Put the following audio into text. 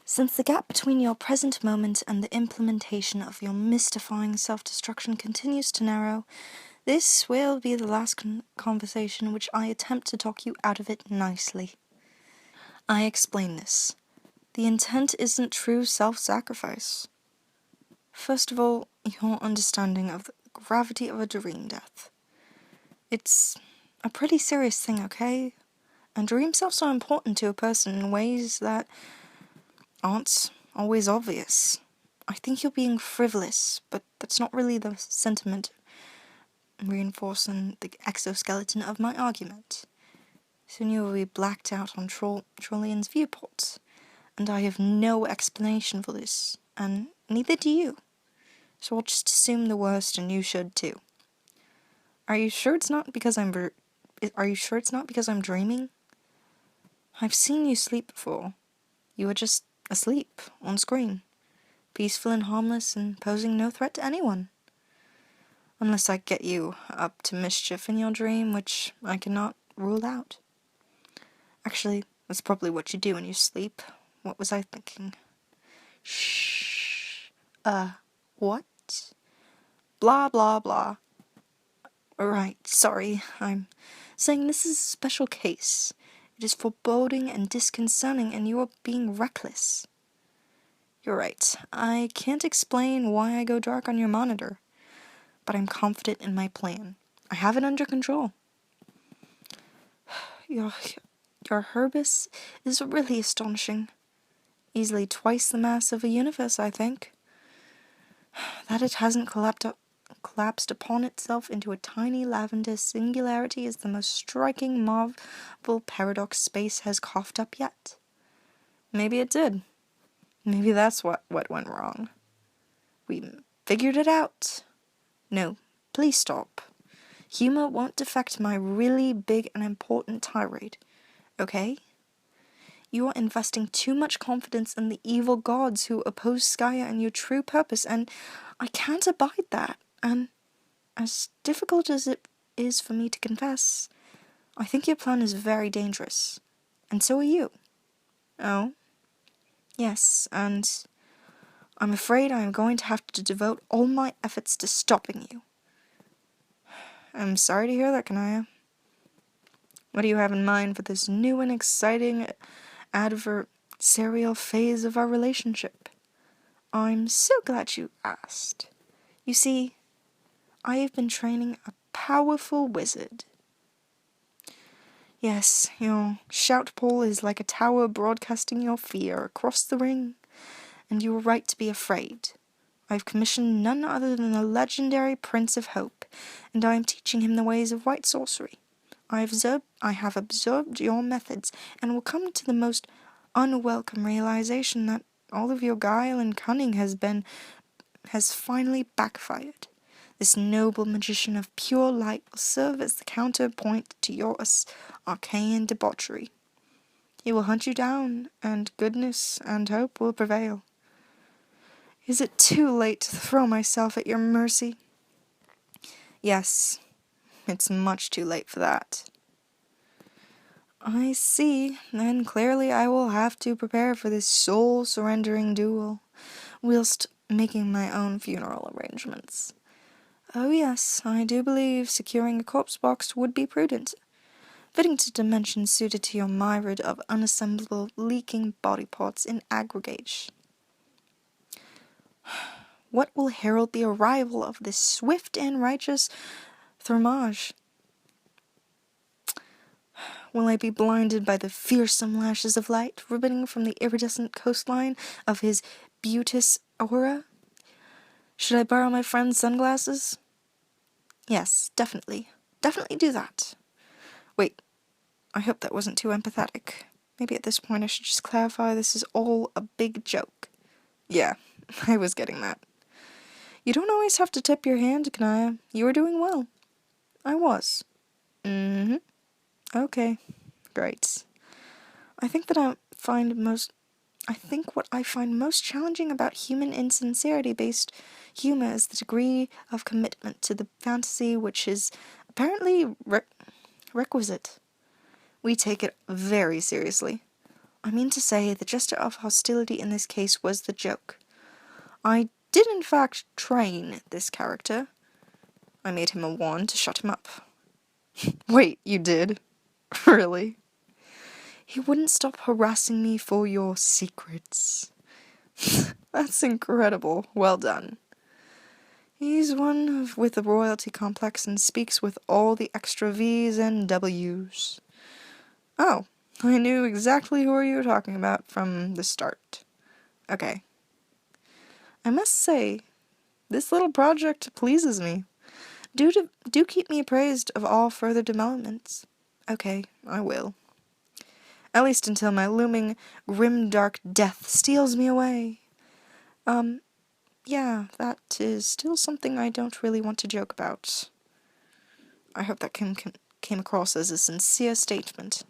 Since the gap between your present moment and the implementation of your mystifying self-destruction continues to narrow, this will be the last conversation which I attempt to talk you out of it nicely. I explain this. The intent isn't true self-sacrifice. First of all, your understanding of the gravity of a dream death. It's a pretty serious thing, okay? And dream selves are important to a person in ways that aren't always obvious. I think you're being frivolous, but that's not really the sentiment reinforcing the exoskeleton of my argument. Soon you will be blacked out on Trollian's viewports, and I have no explanation for this, and neither do you. So I'll just assume the worst, and you should too. Are you sure it's not because I'm dreaming? I've seen you sleep before. You were just asleep, on screen. Peaceful and harmless, and posing no threat to anyone. Unless I get you up to mischief in your dream, which I cannot rule out. Actually, that's probably what you do when you sleep. What was I thinking? Shh. What? Blah, blah, blah. Right, sorry. I'm saying this is a special case. It is foreboding and disconcerting, and you are being reckless. You're right. I can't explain why I go dark on your monitor, but I'm confident in my plan. I have it under control. Your Herbis is really astonishing. Easily twice the mass of a universe, I think. That it hasn't collapsed upon itself into a tiny lavender singularity is the most striking Marvel paradox space has coughed up yet. Maybe it did. Maybe that's what went wrong. We figured it out. No, please stop. Humor won't defect my really big and important tirade, okay? You are investing too much confidence in the evil gods who oppose Skaya and your true purpose, and I can't abide that. And as difficult as it is for me to confess, I think your plan is very dangerous. And so are you. Oh? Yes, and I'm afraid I am going to have to devote all my efforts to stopping you. I'm sorry to hear that, Kanaya. What do you have in mind for this new and exciting adversarial phase of our relationship? I'm so glad you asked. You see, I have been training a powerful wizard. Yes, your shout pole is like a tower broadcasting your fear across the ring, and you were right to be afraid. I've commissioned none other than the legendary Prince of Hope, and I am teaching him the ways of white sorcery. I have observed your methods, and will come to the most unwelcome realization that all of your guile and cunning has finally backfired. This noble magician of pure light will serve as the counterpoint to your arcane debauchery. He will hunt you down, and goodness and hope will prevail. Is it too late to throw myself at your mercy? Yes, it's much too late for that. I see, then clearly I will have to prepare for this soul-surrendering duel, whilst making my own funeral arrangements. Oh yes, I do believe securing a corpse box would be prudent, fitting to dimensions suited to your myriad of unassemblable, leaking body parts in aggregate. What will herald the arrival of this swift and righteous Thermage? Will I be blinded by the fearsome lashes of light ribboning from the iridescent coastline of his beauteous aura? Should I borrow my friend's sunglasses? Yes, definitely. Definitely do that. Wait, I hope that wasn't too empathetic. Maybe at this point I should just clarify this is all a big joke. Yeah, I was getting that. You don't always have to tip your hand, Kanaya. You were doing well. I was. Okay, great. I think what I find most challenging about human insincerity-based humor is the degree of commitment to the fantasy which is apparently requisite. We take it very seriously. I mean to say, the gesture of hostility in this case was the joke. I did in fact train this character. I made him a wand to shut him up. Wait, you did? Really? He wouldn't stop harassing me for your secrets. That's incredible. Well done. He's one with a royalty complex and speaks with all the extra V's and W's. Oh, I knew exactly who you were talking about from the start. Okay. I must say, this little project pleases me. Do keep me appraised of all further developments. Okay, I will. At least until my looming, grim-dark death steals me away. Yeah, that is still something I don't really want to joke about. I hope that came across as a sincere statement.